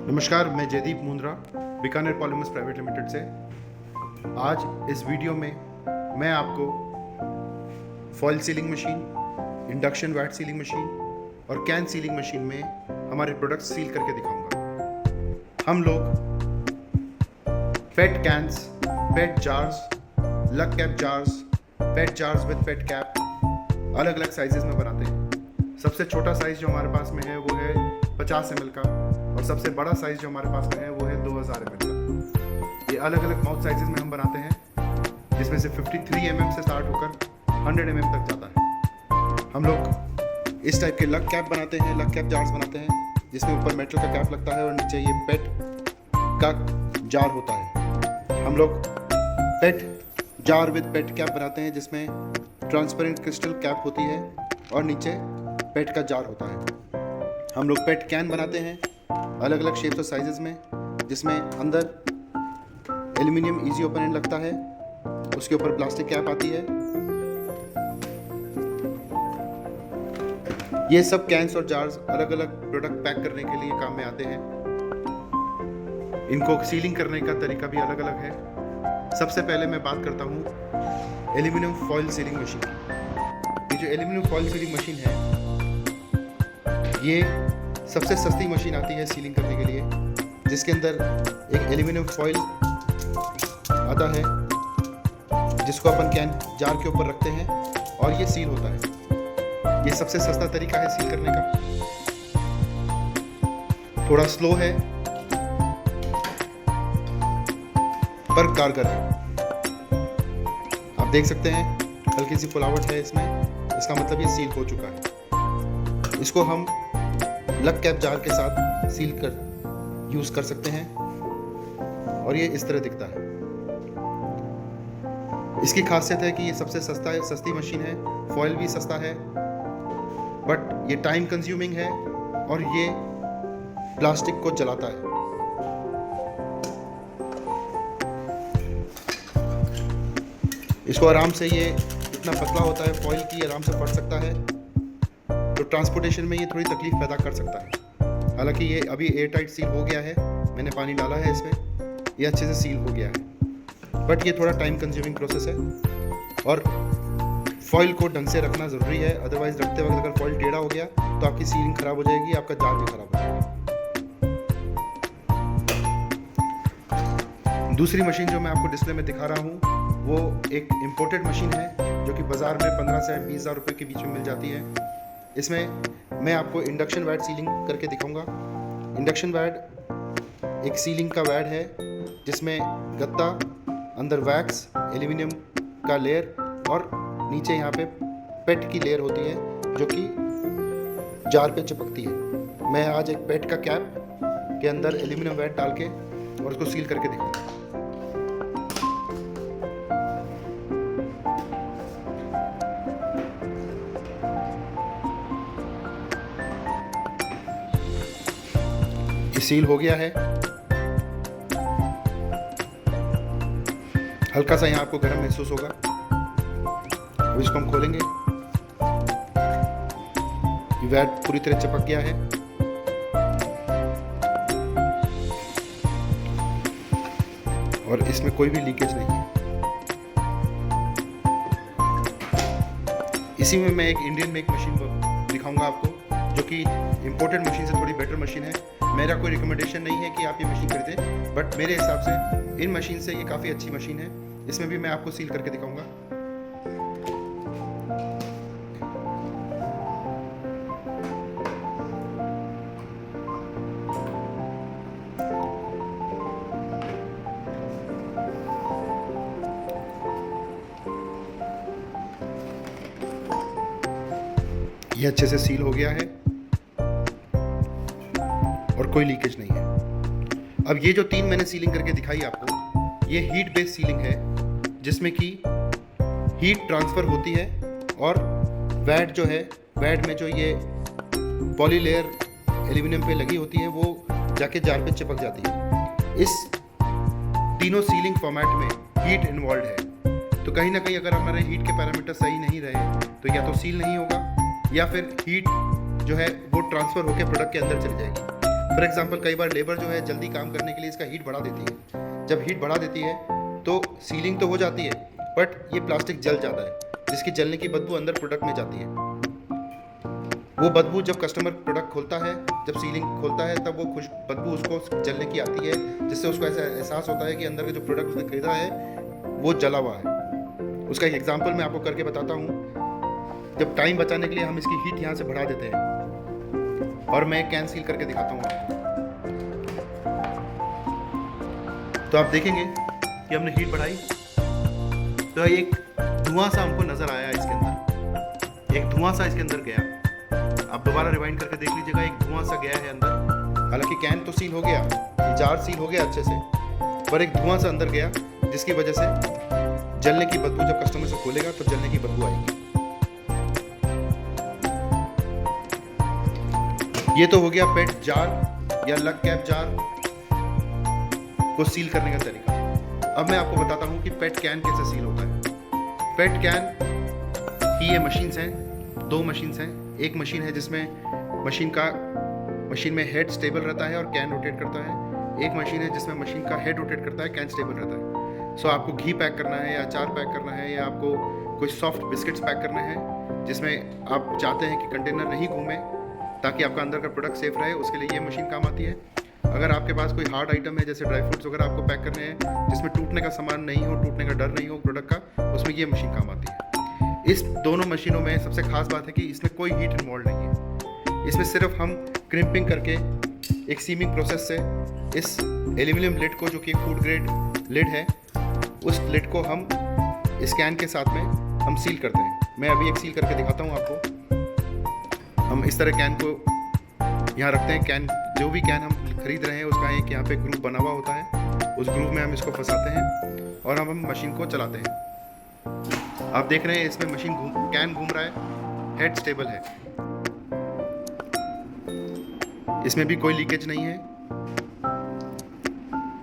नमस्कार, मैं Jaydeep Mundra, Bikaner polymers private limited से। आज इस वीडियो में मैं आपको foil sealing machine, induction wad sealing machine और कैन सीलिंग मशीन में हमारे प्रोडक्ट्स सील करके दिखाऊंगा। हम लोग PET cans, PET jars, lug cap jars, PET jars with PET cap अलग अलग साइजेस में बनाते हैं। सबसे छोटा साइज जो हमारे पास में है वो है 50 ml का, और सबसे बड़ा साइज जो हमारे पास में है वो है 2000 ml का। ये अलग अलग माउथ साइजेस में हम बनाते हैं, जिसमें से 53 mm से स्टार्ट होकर 100 mm तक जाता है। हम लोग इस टाइप के लग कैप बनाते हैं, लग कैप जार्स बनाते हैं, जिसमें ऊपर मेटल का कैप लगता है और नीचे ये पेट का जार होता है। हम लोग पेट जार विद पेट कैप बनाते हैं, जिसमें ट्रांसपेरेंट क्रिस्टल कैप होती है और नीचे पेट का जार होता है। हम लोग पेट कैन बनाते हैं अलग अलग शेप्स और साइजेस में, जिसमें अंदर एल्यूमिनियम इजी ओपन एंड लगता है, उसके ऊपर प्लास्टिक कैप आती है। ये सब कैन्स और जार्स अलग अलग प्रोडक्ट पैक करने के लिए काम में आते हैं। इनको सीलिंग करने का तरीका भी अलग अलग है। सबसे पहले मैं बात करता हूँ एल्यूमिनियम फॉयल सीलिंग मशीन की। ये जो एल्यूमिनियम फॉयल सीलिंग मशीन है, ये सबसे सस्ती मशीन आती है सीलिंग करने के लिए, जिसके अंदर एक एल्यूमिनियम फॉयल आता है, जिसको अपन कैन जार के ऊपर रखते हैं और ये सील होता है। ये सबसे सस्ता तरीका है सील करने का। थोड़ा स्लो है पर कारगर है। आप देख सकते हैं हल्की सी फुलावट है इसमें, इसका मतलब ये सील हो चुका है। इसको हम लग कैप जार के साथ सील कर यूज कर सकते हैं और ये इस तरह दिखता है। इसकी खासियत है कि ये सबसे सस्ती मशीन है, फॉयल भी सस्ता है, बट ये टाइम कंज्यूमिंग है और ये प्लास्टिक को जलाता है। इसको आराम से, ये इतना पतला होता है फॉयल की, आराम से फट सकता है, तो ट्रांसपोर्टेशन में ये थोड़ी तकलीफ पैदा कर सकता है। हालांकि ये अभी एयर टाइट सील हो गया है, मैंने पानी डाला है इसमें, ये अच्छे से सील हो गया है, बट ये थोड़ा टाइम कंज्यूमिंग प्रोसेस है और फॉयल को ढंग से रखना ज़रूरी है। अदरवाइज रखते वक्त अगर फॉयल टेढ़ा हो गया तो आपकी सीलिंग ख़राब हो जाएगी, आपका जार भी ख़राब हो जाएगा। दूसरी मशीन जो मैं आपको डिस्प्ले में दिखा रहा हूँ वो एक इम्पोर्टेड मशीन है, जो कि बाज़ार में 15 से 20 हज़ार रुपये के बीच में मिल जाती है। इसमें मैं आपको इंडक्शन वैट सीलिंग करके दिखाऊंगा। इंडक्शन वैट एक सीलिंग का वैट है, जिसमें गत्ता, अंदर वैक्स, एल्यूमिनियम का लेयर और नीचे यहाँ पे पेट की लेयर होती है, जो कि जार पे चिपकती है। मैं आज एक पेट का कैप के अंदर एल्यूमिनियम वैट डाल के और उसको सील करके दिखाऊंगा। सील हो गया है। हल्का सा यहाँ आपको गर्म महसूस होगा। अब इसको हम खोलेंगे। ये वैट पूरी तरह चिपक गया है। और इसमें कोई भी लीकेज नहीं है। इसी में मैं एक इंडियन मेक मशीन दिखाऊंगा आपको, जो कि इंपोर्टेड मशीन से थोड़ी बेटर मशीन है। मेरा कोई रिकमेंडेशन नहीं है कि आप ये मशीन खरीदें, बट मेरे हिसाब से इन मशीन से ये काफ़ी अच्छी मशीन है। इसमें भी मैं आपको सील करके दिखाऊंगा। ये अच्छे से सील हो गया है और कोई लीकेज नहीं है। अब ये जो 3 मैंने सीलिंग करके दिखाई आपको, ये हीट बेस्ड सीलिंग है, जिसमें कि हीट ट्रांसफ़र होती है और वैट जो है, वैट में जो ये पॉली लेयर एल्यूमिनियम पे लगी होती है, वो जाके जार पे चिपक जाती है। इस तीनों सीलिंग फॉर्मेट में हीट इन्वॉल्व है, तो कहीं ना कहीं अगर हमारे हीट के पैरामीटर सही नहीं रहे तो या तो सील नहीं होगा या फिर हीट जो है वो ट्रांसफ़र होकर प्रोडक्ट के अंदर चली जाएगी। फॉर एग्जांपल कई बार लेबर जो है जल्दी काम करने के लिए इसका हीट बढ़ा देती है। जब हीट बढ़ा देती है तो सीलिंग तो हो जाती है, बट ये प्लास्टिक जल जाता है, जिसकी जलने की बदबू अंदर प्रोडक्ट में जाती है। वो बदबू जब कस्टमर प्रोडक्ट खोलता है, जब सीलिंग खोलता है, तब वो बदबू उसको जलने की आती है, जिससे उसको ऐसा एहसास होता है कि अंदर का जो प्रोडक्ट उसने खरीदा है वो जला हुआ है। उसका एक एग्जांपल मैं आपको करके बताता हूँ। जब टाइम बचाने के लिए हम इसकी हीट यहाँ से बढ़ा देते हैं, और मैं एक कैन सील करके दिखाता हूँ आपको। तो आप देखेंगे कि हमने हीट बढ़ाई तो एक धुआं सा हमको नज़र आया इसके अंदर, एक धुआं सा इसके अंदर गया। आप दोबारा रिवाइंड करके देख लीजिएगा, एक धुआं सा गया है अंदर। हालांकि कैन तो सील हो गया, जार सील हो गया अच्छे से, पर एक धुआं सा अंदर गया, जिसकी वजह से जलने की बदबू, जब कस्टमर से खोलेगा तो जलने की बदबू आएगी। ये तो हो गया पेट जार या लग कैप जार को सील करने का तरीका। अब मैं आपको बताता हूँ कि पेट कैन कैसे सील होता है। पेट कैन की ये मशीन्स हैं, 2 मशीन्स हैं। एक मशीन है जिसमें मशीन में हेड स्टेबल रहता है और कैन रोटेट करता है। एक मशीन है जिसमें मशीन का हेड रोटेट करता है, कैन स्टेबल रहता है। सो आपको घी पैक करना है या अचार पैक करना है, या आपको कोई सॉफ्ट बिस्किट्स पैक करने हैं जिसमें आप चाहते हैं कि कंटेनर नहीं घूमे ताकि आपका अंदर का प्रोडक्ट सेफ रहे, उसके लिए ये मशीन काम आती है। अगर आपके पास कोई हार्ड आइटम है जैसे ड्राई फ्रूट्स वगैरह आपको पैक करने हैं जिसमें टूटने का सामान नहीं हो, टूटने का डर नहीं हो प्रोडक्ट का, उसमें ये मशीन काम आती है। इस दोनों मशीनों में सबसे खास बात है कि इसमें कोई हीट इन्वॉल्व नहीं है। इसमें सिर्फ हम क्रिम्पिंग करके एक सीमिंग प्रोसेस से इस एल्यूमिनियम लिड को, जो कि फूड ग्रेड लिड है, उस लिड को हम इस कैन के साथ में हम सील करते हैं। मैं अभी एक सील करके दिखाता हूँ आपको। हम इस तरह कैन को यहाँ रखते हैं। कैन, जो भी कैन हम खरीद रहे हैं उसका एक यहाँ पे ग्रुप बना हुआ होता है, उस ग्रुप में हम इसको फंसाते हैं और हम मशीन को चलाते हैं। आप देख रहे हैं इसमें मशीन कैन घूम रहा है, हेड स्टेबल है, इसमें भी कोई लीकेज नहीं है,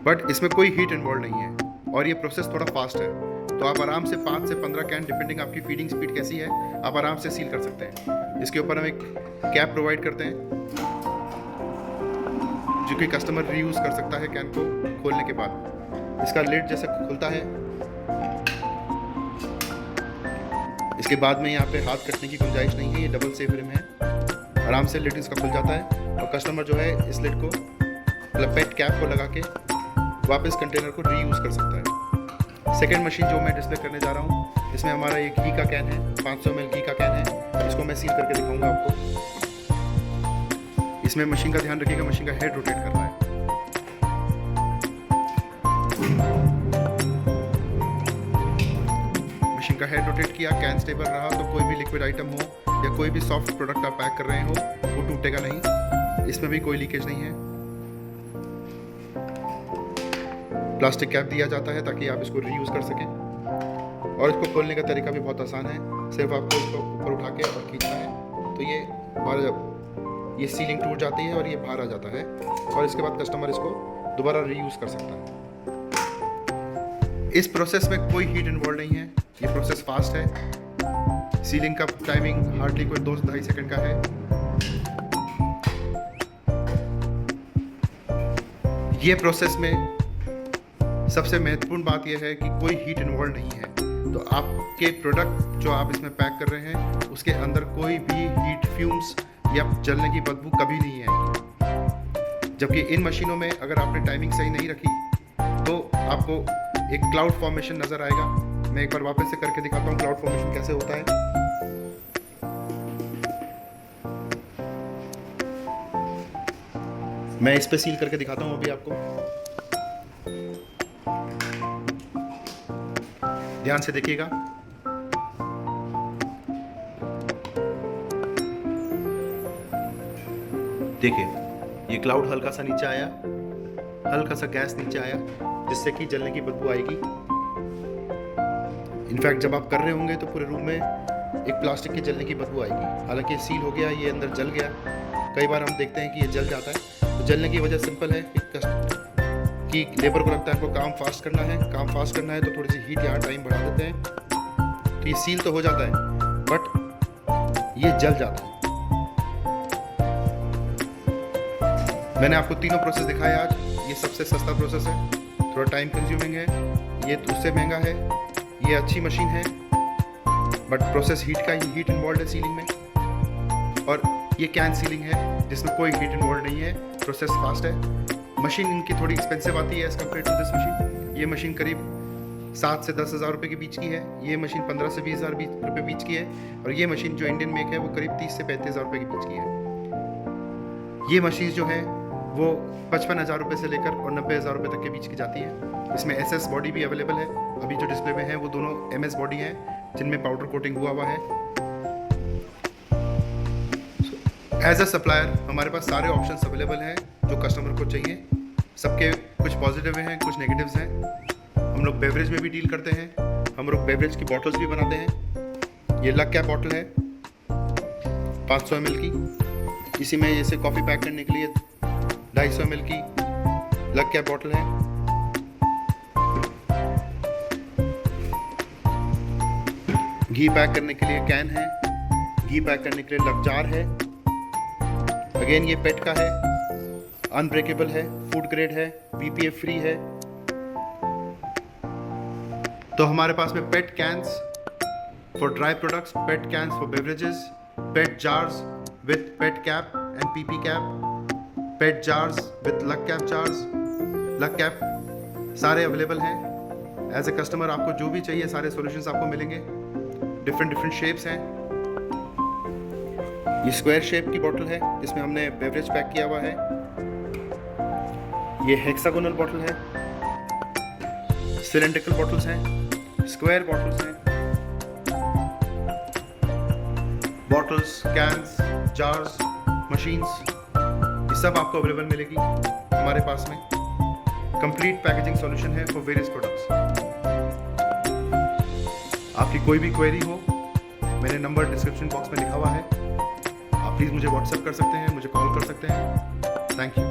बट इसमें कोई हीट इन्वॉल्व नहीं है और ये प्रोसेस थोड़ा फास्ट है। तो आप आराम से 5 से 15 कैन, डिपेंडिंग आपकी फीडिंग स्पीड कैसी है, आप आराम से सील कर सकते हैं। इसके ऊपर हम एक कैप प्रोवाइड करते हैं जो कि कस्टमर रीयूज़ कर सकता है कैन को खोलने के बाद। इसका लिड जैसे खुलता है, इसके बाद में यहाँ पे हाथ कटने की गुंजाइश नहीं है, ये डबल सेफ रिम है। आराम से लिड इसका खुल जाता है और कस्टमर जो है इस लिड को, मतलब पेट कैप को लगा के वापस कंटेनर को रीयूज़ कर सकता है। सेकेंड मशीन जो मैं डिस्प्ले करने जा रहा हूँ, इसमें हमारा एक घी का कैन है, 500 ml घी का कैन है, इसको मैं सील करके दिखाऊंगा आपको। इसमें मशीन का ध्यान रखिएगा, मशीन का हेड रोटेट कर रहा है। मशीन का हेड रोटेट किया, कैन स्टेबल रहा, तो कोई भी लिक्विड आइटम हो या कोई भी सॉफ्ट प्रोडक्ट आप पैक कर रहे हो वो टूटेगा नहीं। इसमें भी कोई लीकेज नहीं है। प्लास्टिक कैप दिया जाता है ताकि आप इसको रीयूज़ कर सकें, और इसको खोलने का तरीका भी बहुत आसान है। सिर्फ आपको इसको ऊपर उठा के और खींचना है तो ये बाहर, ये सीलिंग टूट जाती है और ये बाहर आ जाता है, और इसके बाद कस्टमर इसको दोबारा रीयूज़ कर सकता है। इस प्रोसेस में कोई हीट इन्वॉल्व नहीं है, ये प्रोसेस फास्ट है। सीलिंग का टाइमिंग हार्डली कोई 2-2.5 सेकंड का है। ये प्रोसेस में सबसे महत्वपूर्ण बात यह है कि कोई हीट इन्वॉल्व नहीं है, तो आपके प्रोडक्ट जो आप इसमें पैक कर रहे हैं उसके अंदर कोई भी हीट फ्यूम्स या जलने की बदबू कभी नहीं आएगी। जबकि इन मशीनों में अगर आपने टाइमिंग सही नहीं रखी तो आपको एक क्लाउड फॉर्मेशन नज़र आएगा। मैं एक बार वापस से करके दिखाता हूँ क्लाउड फॉर्मेशन कैसे होता है। मैं इस पे सील करके दिखाता हूँ अभी आपको, ध्यान से देखिएगा। देखिए ये क्लाउड हल्का सा नीचे आया, हल्का सा गैस नीचे आया, जिससे कि जलने की बदबू आएगी। इनफैक्ट जब आप कर रहे होंगे तो पूरे रूम में एक प्लास्टिक की जलने की बदबू आएगी। हालांकि सील हो गया, ये अंदर जल गया। कई बार हम देखते हैं कि ये जल जाता है। तो जलने की वजह सिंपल है कि लेबर को लगता है हमको काम फास्ट करना है, काम फास्ट करना है तो थोड़ी सी हीट या टाइम बढ़ा देते हैं, तो ये सील तो हो जाता है बट ये जल जाता है। मैंने आपको तीनों प्रोसेस दिखाए आज। ये सबसे सस्ता प्रोसेस है, थोड़ा टाइम कंज्यूमिंग है, ये उससे महंगा है। ये अच्छी मशीन है बट प्रोसेस हीट इन्वॉल्व है सीलिंग में। और ये कैन सीलिंग है जिसमें कोई हीट इन्वॉल्व नहीं है, प्रोसेस फास्ट है। मशीन इनकी थोड़ी एक्सपेंसिव आती है as compare to this machine. ये मशीन करीब 7 से 10 हज़ार रुपये के बीच की है, ये मशीन 15 से 20 हज़ार रुपये बीच की है, और ये मशीन जो इंडियन मेक है वो करीब 30 से 35 हज़ार रुपये के बीच की है। ये मशीन जो है वो 55 हज़ार रुपये से लेकर और 90 हज़ार रुपये तक के बीच की जाती है। इसमें SS बॉडी भी अवेलेबल है। अभी जो डिस्प्ले में है वो दोनों MS बॉडी है जिनमें पाउडर कोटिंग हुआ हुआ है। एज अ सप्लायर हमारे पास सारे ऑप्शंस अवेलेबल हैं जो कस्टमर को चाहिए। सबके कुछ पॉजिटिव हैं, कुछ नेगेटिव्स हैं। हम लोग बेवरेज में भी डील करते हैं, हम लोग बेवरेज की बॉटल्स भी बनाते हैं। ये लग कैप बॉटल है 500 ml की। इसी में जैसे कॉफ़ी पैक करने के लिए 250 ml की लग कैप बॉटल है। घी पैक करने के लिए कैन है, घी पैक करने के लिए लग जार है। अगेन ये पेट का है, अनब्रेकेबल है, फूड ग्रेड है, BPA फ्री है। तो हमारे पास में PET cans for dry products, PET cans for beverages, PET jars with PET cap and PP cap, PET jars with lug cap jars, lug cap सारे अवेलेबल हैं। As a customer आपको जो भी चाहिए सारे सॉल्यूशंस आपको मिलेंगे। डिफरेंट शेप्स हैं। ये स्क्वायर शेप की बोतल है जिसमें हमने बेवरेज पैक किया हुआ है। ये हेक्सागोनल बोतल है, सिलेंड्रिकल बॉटल्स हैं, स्क्वायर बॉटल्स हैं। बॉटल्स, कैंस, जार्स, मशीन्स, ये सब आपको अवेलेबल मिलेगी हमारे पास में। कंप्लीट पैकेजिंग सॉल्यूशन है फॉर वेरियस प्रोडक्ट्स। आपकी कोई भी क्वेरी हो, मेरे नंबर डिस्क्रिप्शन बॉक्स में लिखा हुआ है। आप प्लीज़ मुझे व्हाट्सएप कर सकते हैं, मुझे कॉल कर सकते हैं। Thank you.